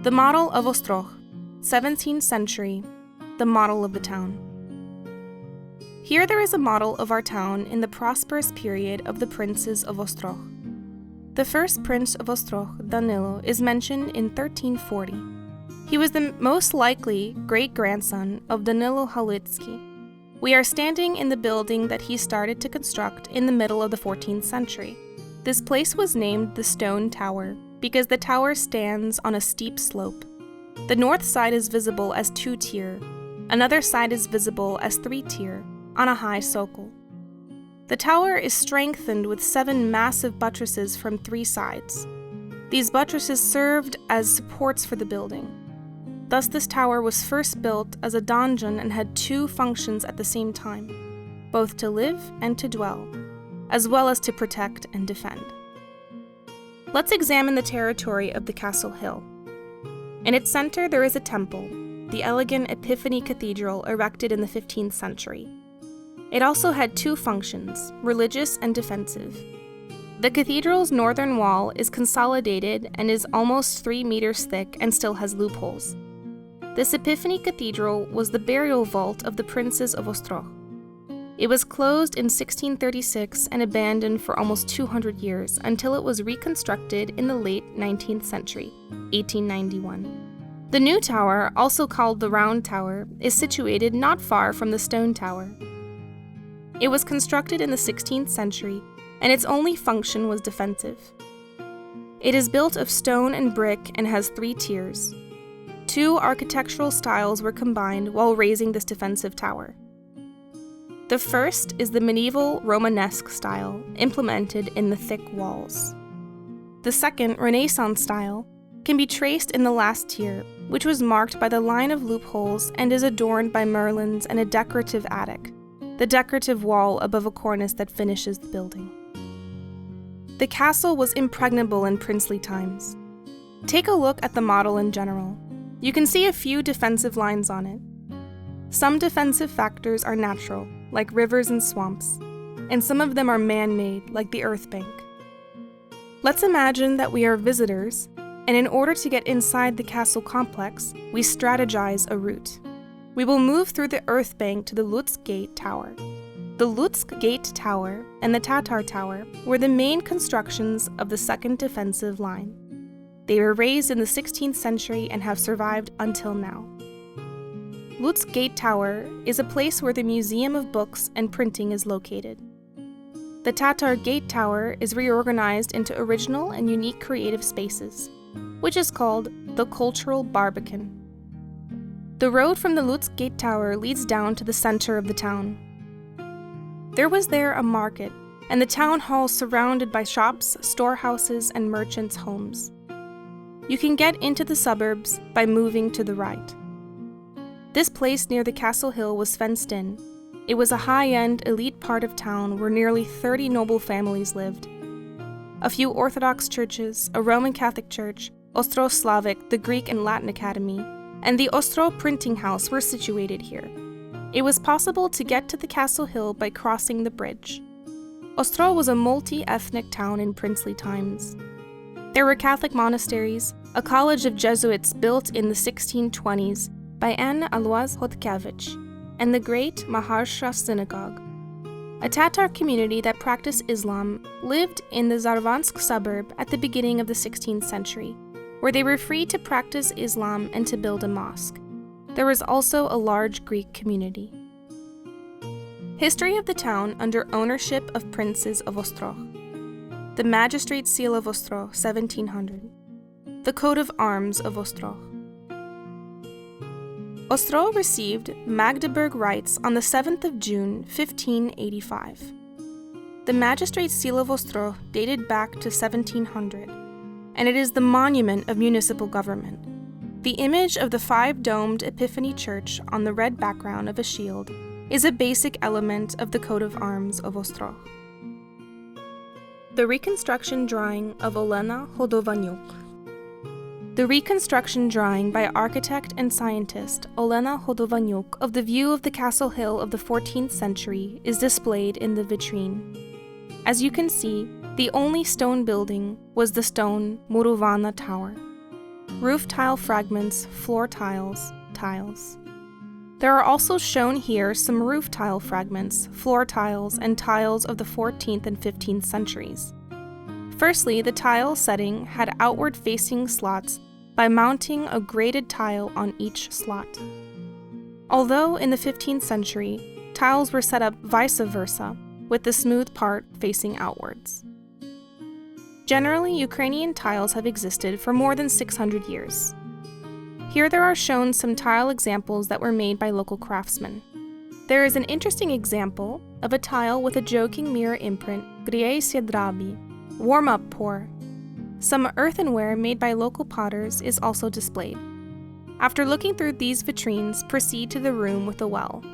The model of Ostroh, 17th century, the model of the town. Here there is a model of our town in the prosperous period of the princes of Ostroh. The first prince of Ostroh, Danilo, is mentioned in 1340. He was the most likely great-grandson of Danilo Malюський. We are standing in the building that he started to construct in the middle of the 14th century. This place was named the Stone Tower because the tower stands on a steep slope. The north side is visible as 2-tier, another side is visible as 3-tier, on a high sokol. The tower is strengthened with 7 massive buttresses from 3 sides. These buttresses served as supports for the building. Thus this tower was first built as a donjon and had 2 functions at the same time, both to live and to dwell, as well as to protect and defend. Let's examine the territory of the castle hill. In its center there is a temple, the elegant Epiphany Cathedral erected in the 15th century. It also had 2 functions, religious and defensive. The cathedral's northern wall is consolidated and is almost 3 meters thick and still has loopholes. This Epiphany Cathedral was the burial vault of the princes of Ostroh. It was closed in 1636 and abandoned for almost 200 years until it was reconstructed in the late 19th century, 1891. The new tower, also called the Round Tower, is situated not far from the Stone Tower. It was constructed in the 16th century, and its only function was defensive. It is built of stone and brick and has 3 tiers. 2 architectural styles were combined while raising this defensive tower. The first is the medieval Romanesque style, implemented in the thick walls. The second, Renaissance style, can be traced in the last tier, which was marked by the line of loopholes and is adorned by merlins and a decorative attic, the decorative wall above a cornice that finishes the building. The castle was impregnable in princely times. Take a look at the model in general. You can see a few defensive lines on it. Some defensive factors are natural, like rivers and swamps, and some of them are man-made, like the earth bank. Let's imagine that we are visitors, and in order to get inside the castle complex, we strategize a route. We will move through the earth bank to the Lutsk Gate Tower. The Lutsk Gate Tower and the Tatar Tower were the main constructions of the second defensive line. They were raised in the 16th century and have survived until now. Lutsk Gate Tower is a place where the Museum of Books and Printing is located. The Tatar Gate Tower is reorganized into original and unique creative spaces, which is called the Cultural Barbican. The road from the Lutsk Gate Tower leads down to the center of the town. There was there a market, and the town hall surrounded by shops, storehouses, and merchants' homes. You can get into the suburbs by moving to the right. This place near the castle hill was fenced in. It was a high-end, elite part of town where nearly 30 noble families lived. A few Orthodox churches, a Roman Catholic church, Ostroh Slavic, the Greek and Latin Academy, and the Ostroh printing house were situated here. It was possible to get to the castle hill by crossing the bridge. Ostroh was a multi-ethnic town in princely times. There were Catholic monasteries, a college of Jesuits built in the 1620s by Anne Alois Hotkevich, and the great Maharsha Synagogue. A Tatar community that practiced Islam lived in the Zarvansk suburb at the beginning of the 16th century, where they were free to practice Islam and to build a mosque. There was also a large Greek community. History of the town under ownership of princes of Ostroh. The Magistrate Seal of Ostroh, 1700. The Coat of Arms of Ostroh. Ostroh received Magdeburg rights on the 7th of June, 1585. The Magistrate Seal of Ostroh dated back to 1700, and it is the monument of municipal government. The image of the 5-domed Epiphany Church on the red background of a shield is a basic element of the coat of arms of Ostroh. The reconstruction drawing of Olena Hodovanyuk. The reconstruction drawing by architect and scientist Olena Hodovanyuk of the view of the castle hill of the 14th century is displayed in the vitrine. As you can see, the only stone building was the stone Muruvana Tower. roof tile fragments, floor tiles, tiles. There are also shown here some roof tile fragments, floor tiles, and tiles of the 14th and 15th centuries. Firstly, the tile setting had outward-facing slots by mounting a graded tile on each slot. Although in the 15th century, tiles were set up vice versa, with the smooth part facing outwards. Generally, Ukrainian tiles have existed for more than 600 years. Here there are shown some tile examples that were made by local craftsmen. There is an interesting example of a tile with a joking mirror imprint, Griejsie drabi, warm-up pour. Some earthenware made by local potters is also displayed. After looking through these vitrines, proceed to the room with the well.